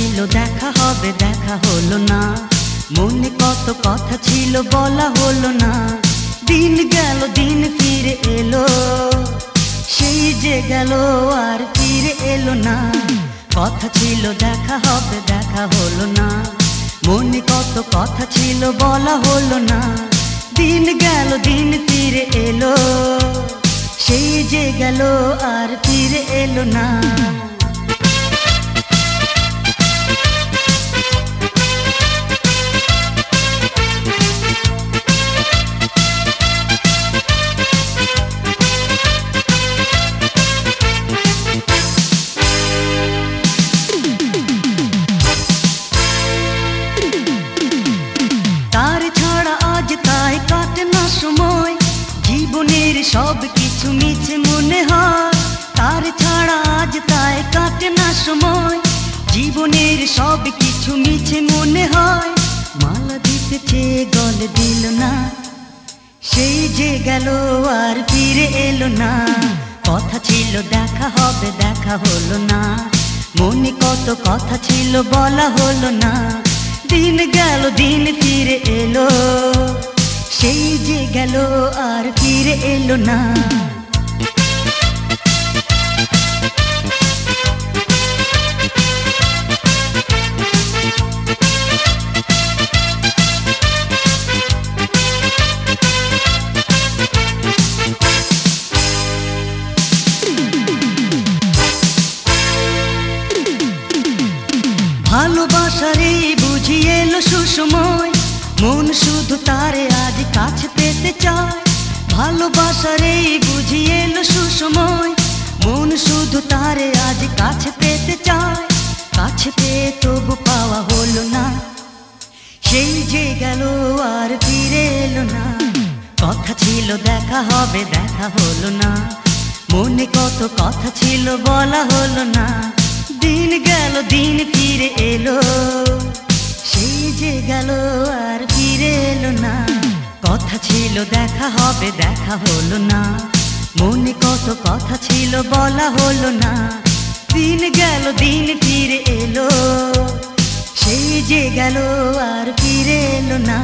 ছিল দেখা হবে দেখা হলো না, মনে কত কথা ছিল বলা হলো না। দিন গেল দিন ফিরে এলো, সেই যে গেল আর ফিরে এলো না। কথা ছিল দেখা হবে দেখা হলো না, মনে কত কথা ছিল বলা হলো না। দিন গেল দিন ফিরে এলো, সেই যে গেল আর ফিরে এলো না। তার ছাড়া আজ তাই কাটে না সময়, জীবনের সব কিছু মিছে মনে হয়। তার ছাড়া আজ তাই কাটে না সময়, জীবনের সব কিছু মিছে মনে হয়। মালা দিতে চেয়ে গলে দিল না, সেই যে গেল আর ফিরে এলো না। কথা ছিল দেখা হবে দেখা হলো না, মনে কত কথা ছিল বলা হলো না। দিন গেল দিন ফিরে এলো, সেই যে গেল আর ফিরে এলো না। ভালোবাসারে বুঝি এলো সুসময়, মন শুধু তারে আজ কাছে পেতে চায়। ভালোবাসারে বুঝি এলো সুসময়, মন শুধু তারে আজ কাছে পেতে চায়। কাছে পেয়ে তবু পাওয়া হলো না, সেই যে গেল আর ফিরে এলো না। কথা ছিল দেখা হবে দেখা হলো না, মনে কত কথা ছিল বলা হলো না। দিন গেল দিন ফিরে এলো, সেই যে গেল আর ফিরে এলো না। কথা ছিল দেখা হবে দেখা হলো না, মনে কত কথা ছিল বলা হলো না। দিন গেল দিন ফিরে এলো, সেই যে গেল আর ফিরে এলো না।